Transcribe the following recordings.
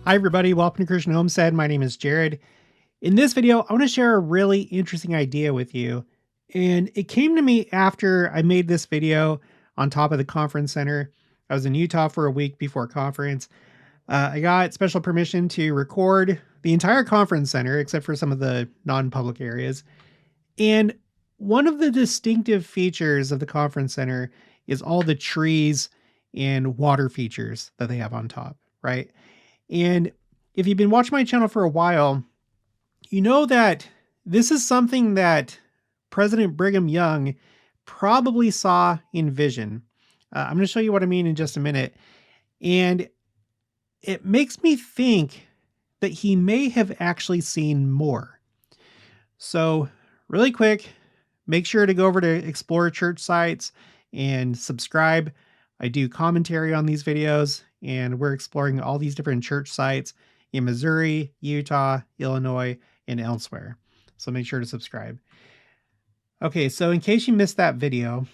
Hi everybody, welcome to Christian Homestead. My name is Jared. In this video, I want to share a really interesting idea with you. And it came to me after I made this video on top of the conference center. I was in Utah for a week before conference. I got special permission to record the entire conference center, except for some of the non-public areas. And one of the distinctive features of the conference center is all the trees and water features that they have on top, right? And if you've been watching my channel for a while, you know that this is something that President Brigham Young probably saw in vision. I'm going to show you what I mean in just a minute. And it makes me think that he may have actually seen more. So really quick, make sure to go over to Explore Church Sites and subscribe. I do commentary on these videos, and we're exploring all these different church sites in Missouri, Utah, Illinois, and elsewhere. So make sure to subscribe. Okay, so in case you missed that video,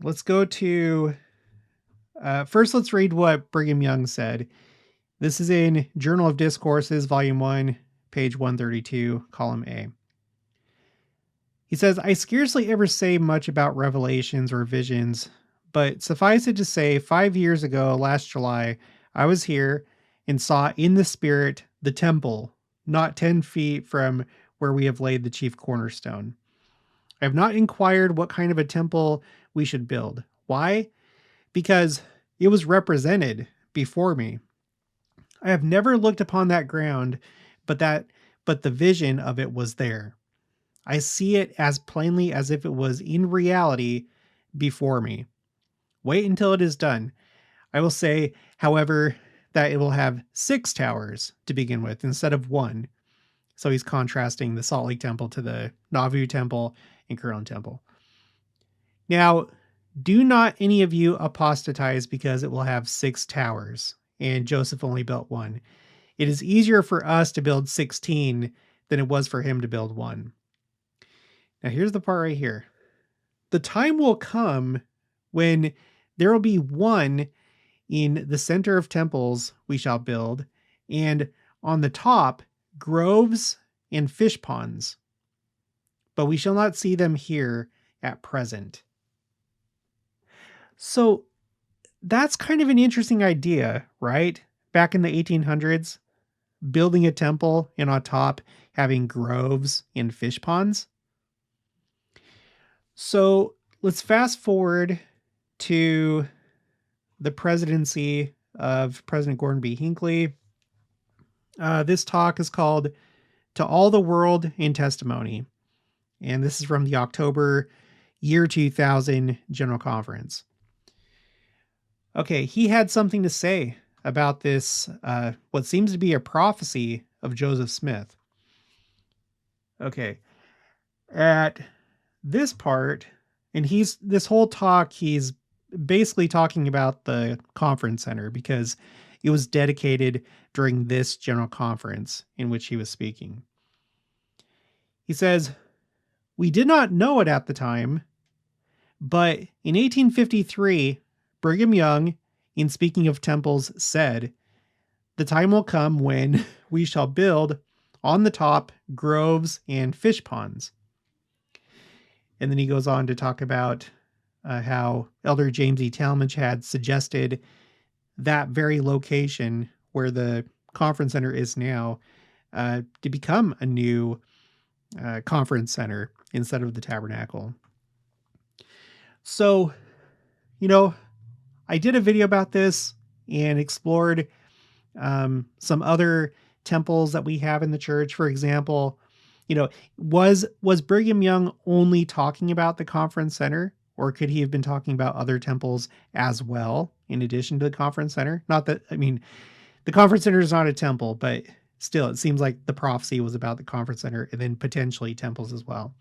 let's go to, first let's read what Brigham Young said. This is in Journal of Discourses, Volume 1, page 132, column A. He says, I scarcely ever say much about revelations or visions, but suffice it to say, 5 years ago, last July, I was here and saw in the spirit the temple, not 10 feet from where we have laid the chief cornerstone. I have not inquired what kind of a temple we should build. Why? Because it was represented before me. I have never looked upon that ground, but the vision of it was there. I see it as plainly as if it was in reality before me. Wait until it is done. I will say, however, that it will have 6 towers to begin with instead of 1. So he's contrasting the Salt Lake Temple to the Nauvoo Temple and Curlin Temple. Now, do not any of you apostatize because it will have 6 towers, and Joseph only built 1. It is easier for us to build 16 than it was for him to build 1. Now, here's the part right here. The time will come when there will be 1 in the center of temples we shall build, and on the top, groves and fish ponds. But we shall not see them here at present. So that's kind of an interesting idea, right? Back in the 1800s, building a temple and on top having groves and fish ponds. So let's fast forward to the presidency of President Gordon B. Hinckley. This talk is called To All the World in Testimony. And this is from the October year 2000 General Conference. Okay, he had something to say about this, what seems to be a prophecy of Joseph Smith. Okay, at this part, and this whole talk, he's basically talking about the conference center because it was dedicated during this general conference in which he was speaking. He says, we did not know it at the time, but in 1853, Brigham Young, in speaking of temples, said, the time will come when we shall build on the top groves and fish ponds. And then he goes on to talk about how Elder James E. Talmage had suggested that very location where the conference center is now to become a new conference center instead of the tabernacle. So, I did a video about this and explored some other temples that we have in the church. For example, was Brigham Young only talking about the conference center, or could he have been talking about other temples as well, in addition to the conference center? Not that, the conference center is not a temple, but still, it seems like the prophecy was about the conference center and then potentially temples as well.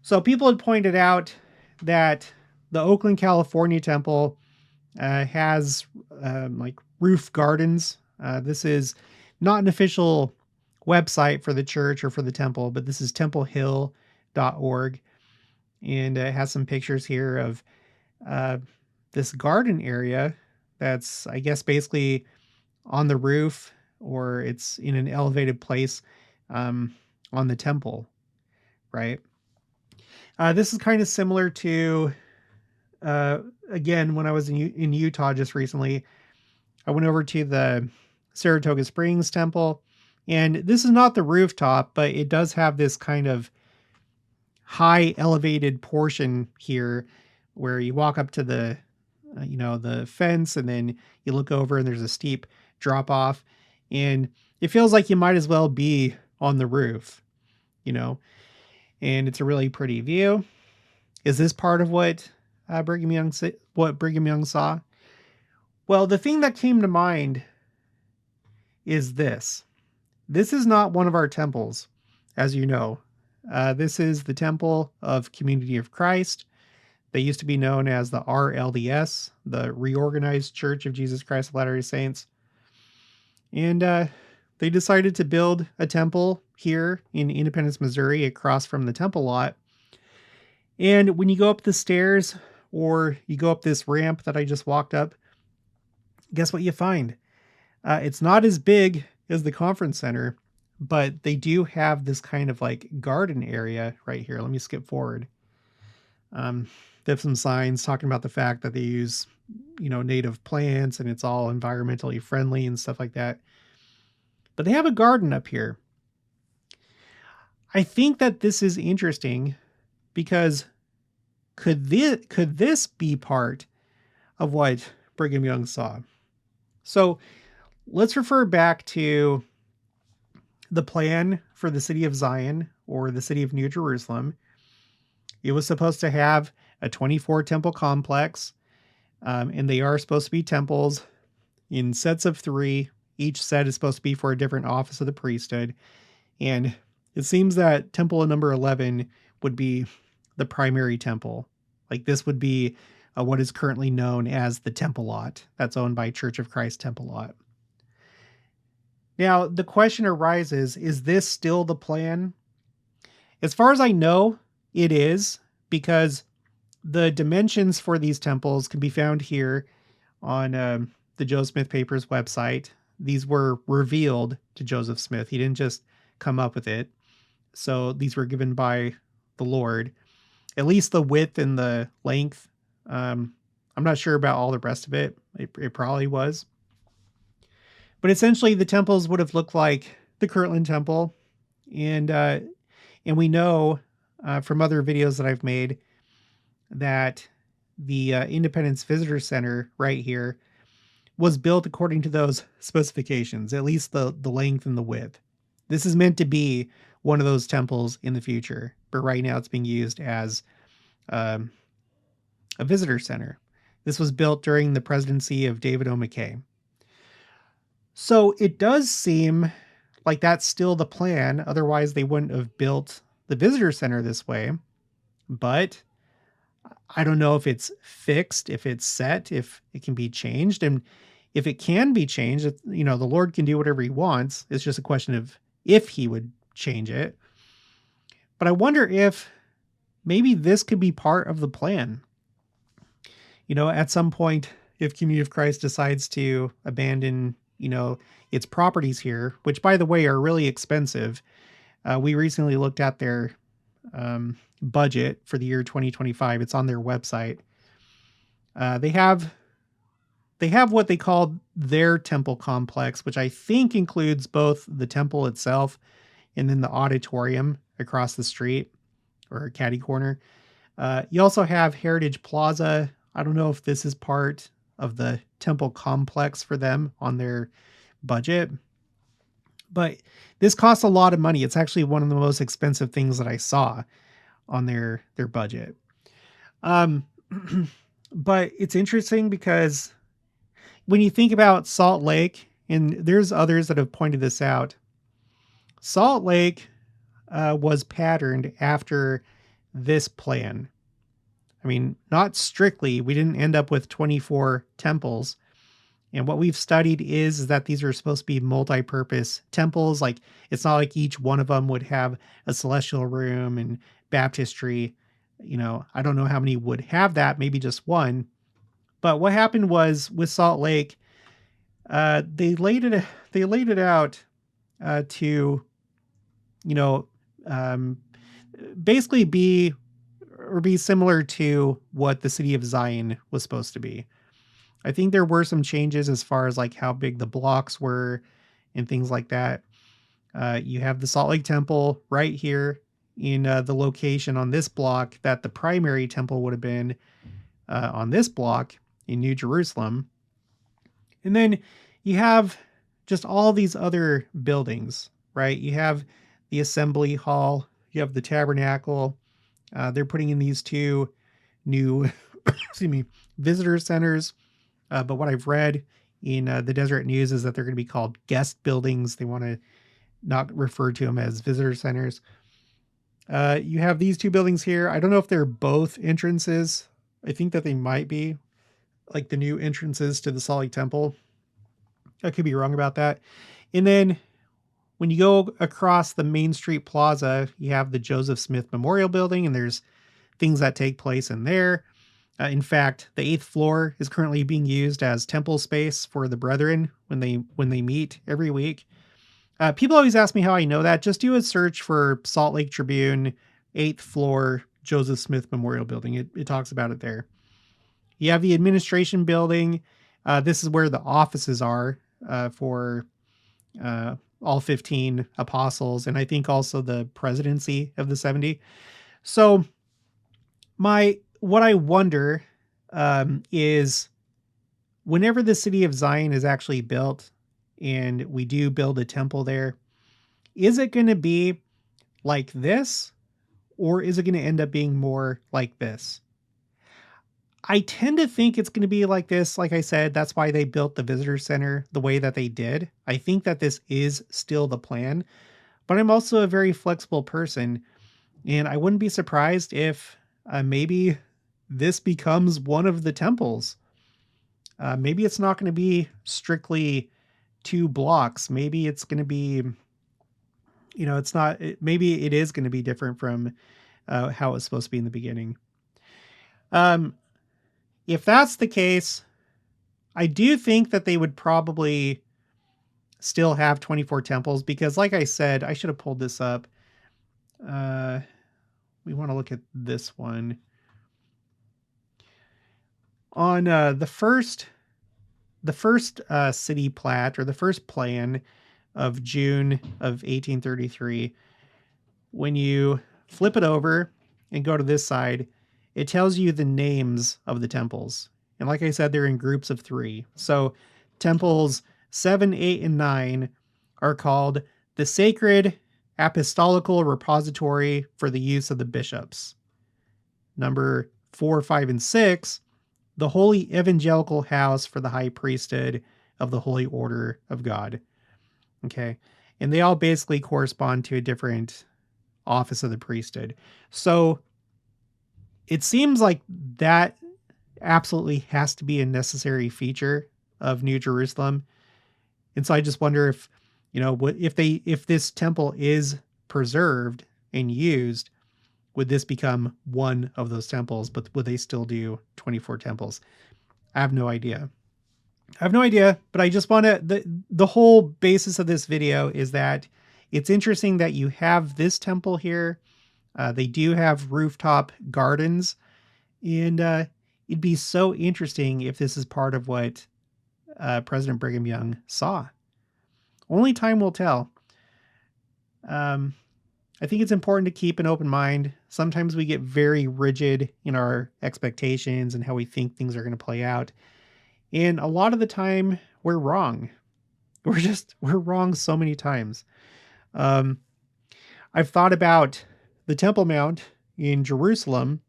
So people had pointed out that the Oakland, California temple has like roof gardens. This is not an official website for the church or for the temple, but this is templehill.org. And it has some pictures here of this garden area that's, I guess, basically on the roof or it's in an elevated place um, on the temple, right? This is kind of similar to, uh, again, when I was in Utah just recently, I went over to the Saratoga Springs temple, and this is not the rooftop, but it does have this kind of high elevated portion here where you walk up to the the fence, and then you look over and there's a steep drop off, and it feels like you might as well be on the roof, you know, and it's a really pretty view. Is this part of what Brigham Young saw? Well, the thing that came to mind is this. This is not one of our temples, as you know. This is the Temple of Community of Christ. They used to be known as the RLDS, the Reorganized Church of Jesus Christ of Latter-day Saints. And they decided to build a temple here in Independence, Missouri, across from the temple lot. And when you go up the stairs or you go up this ramp that I just walked up, guess what you find? It's not as big as the conference center, but they do have this kind of like garden area right here. Let me skip forward. They have some signs talking about the fact that they use, native plants and it's all environmentally friendly and stuff like that. But they have a garden up here. I think that this is interesting because could this be part of what Brigham Young saw? So let's refer back to the plan for the city of Zion, or the city of New Jerusalem. It was supposed to have a 24 temple complex, and they are supposed to be temples in sets of 3. Each set is supposed to be for a different office of the priesthood. And it seems that temple number 11 would be the primary temple. Like this would be what is currently known as the temple lot that's owned by Church of Christ Temple Lot. Now, the question arises, is this still the plan? As far as I know, it is, because the dimensions for these temples can be found here on the Joe Smith Papers website. These were revealed to Joseph Smith. He didn't just come up with it. So these were given by the Lord. At least the width and the length. I'm not sure about all the rest of it. It probably was. But essentially, the temples would have looked like the Kirtland Temple. And we know from other videos that I've made that the Independence Visitor Center right here was built according to those specifications, at least the length and the width. This is meant to be one of those temples in the future, but right now it's being used as a visitor center. This was built during the presidency of David O. McKay. So it does seem like that's still the plan. Otherwise, they wouldn't have built the visitor center this way. But I don't know if it's fixed, if it's set, if it can be changed. And if it can be changed, the Lord can do whatever he wants. It's just a question of if he would change it. But I wonder if maybe this could be part of the plan. At some point, if Community of Christ decides to abandon, its properties here, which by the way are really expensive. We recently looked at their budget for the year 2025. It's on their website. They have what they call their temple complex, which I think includes both the temple itself and then the auditorium across the street, or catty corner. You also have Heritage Plaza. I don't know if this is part of the temple complex for them on their budget, but this costs a lot of money. It's actually one of the most expensive things that I saw on their budget. But it's interesting because when you think about Salt Lake, and there's others that have pointed this out, Salt Lake was patterned after this plan. I mean, not strictly. We didn't end up with 24 temples. And what we've studied is that these are supposed to be multi-purpose temples. Like, it's not like each one of them would have a celestial room and baptistry. I don't know how many would have that, maybe just one. But what happened was with Salt Lake, They laid it out to, you know, um, basically be similar to what the city of Zion was supposed to be. I think there were some changes as far as like how big the blocks were and things like that. You have the Salt Lake Temple right here in the location on this block that the primary temple would have been on this block in New Jerusalem. And then you have just all these other buildings, right? You have the assembly hall, you have the tabernacle. They're putting in these two new, excuse me, visitor centers. But what I've read in the Deseret News is that they're going to be called guest buildings. They want to not refer to them as visitor centers. You have these two buildings here. I don't know if they're both entrances. I think that they might be like the new entrances to the Salt Lake Temple. I could be wrong about that. And then when you go across the Main Street Plaza, you have the Joseph Smith Memorial Building, and there's things that take place in there. In fact, the 8th floor is currently being used as temple space for the brethren when they meet every week. People always ask me how I know that. Just do a search for Salt Lake Tribune, 8th floor, Joseph Smith Memorial Building. It talks about it there. You have the administration building. This is where the offices are for all 15 apostles, and I think also the presidency of the 70. So what I wonder is whenever the city of Zion is actually built and we do build a temple there, is it going to be like this, or is it going to end up being more like this? I tend to think it's going to be like this. Like I said, that's why they built the visitor center the way that they did. I think that this is still the plan, but I'm also a very flexible person, and I wouldn't be surprised if maybe this becomes one of the temples. Maybe it's not going to be strictly 2 blocks. Maybe it's going to be, maybe it is going to be different from how it was supposed to be in the beginning. If that's the case, I do think that they would probably still have 24 temples because, like I said, I should have pulled this up. We want to look at this one. On the first city plat, or the first plan of June of 1833, when you flip it over and go to this side, it tells you the names of the temples. And like I said, they're in groups of 3. So temples 7, 8, and 9 are called the Sacred Apostolical Repository for the use of the bishops. Number 4, 5, and 6, the Holy Evangelical House for the High Priesthood of the Holy Order of God. Okay. And they all basically correspond to a different office of the priesthood. So it seems like that absolutely has to be a necessary feature of New Jerusalem. And so I just wonder if, if this temple is preserved and used, would this become one of those temples, but would they still do 24 temples? I have no idea. But I just want to, the whole basis of this video is that it's interesting that you have this temple here. They do have rooftop gardens, and it'd be so interesting if this is part of what President Brigham Young saw. Only time will tell. I think it's important to keep an open mind. Sometimes we get very rigid in our expectations and how we think things are going to play out. And a lot of the time we're wrong. We're wrong so many times. I've thought about the Temple Mount in Jerusalem,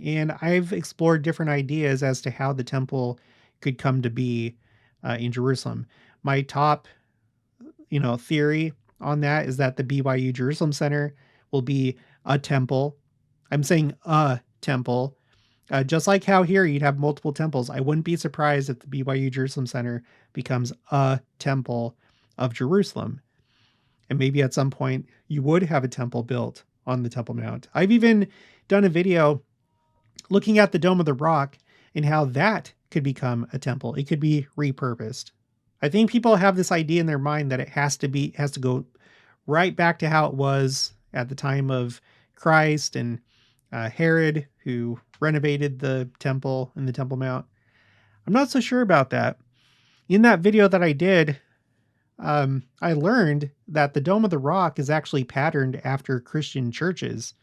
and I've explored different ideas as to how the temple could come to be in Jerusalem. My top, theory on that is that the BYU Jerusalem Center will be a temple. I'm saying a temple. Just like how here you'd have multiple temples. I wouldn't be surprised if the BYU Jerusalem Center becomes a temple of Jerusalem. And maybe at some point you would have a temple built on the Temple Mount. I've even done a video looking at the Dome of the Rock and how that could become a temple. It could be repurposed. I think people have this idea in their mind that it has to go right back to how it was at the time of Christ and Herod, who renovated the temple and the Temple Mount. I'm not so sure about that. In that video that I did, I learned that the Dome of the Rock is actually patterned after Christian churches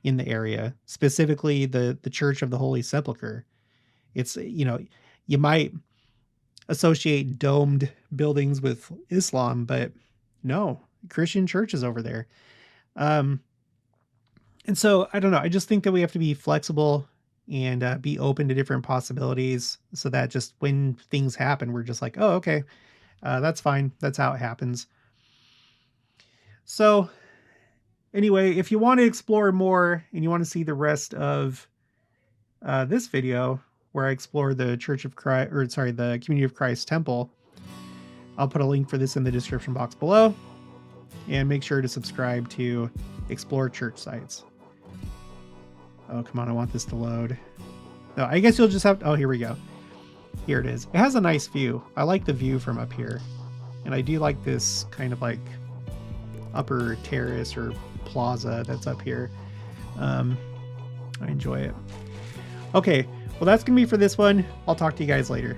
in the area, specifically the Church of the Holy Sepulchre. It's, you might associate domed buildings with Islam, but no, Christian churches over there. And so I don't know. I just think that we have to be flexible and be open to different possibilities, so that just when things happen, we're just like, oh, okay, that's fine. That's how it happens. So anyway, if you want to explore more and you want to see the rest of this video where I explore the Church of Christ, or sorry, the Community of Christ Temple, I'll put a link for this in the description box below. And make sure to subscribe to Explore Church Sites. Oh, come on, I want this to load. No, I guess you'll just have to, oh, here we go. Here it is. It has a nice view. I like the view from up here. And I do like this kind of like upper terrace or plaza that's up here. I enjoy it. Okay, well, that's going to be for this one. I'll talk to you guys later.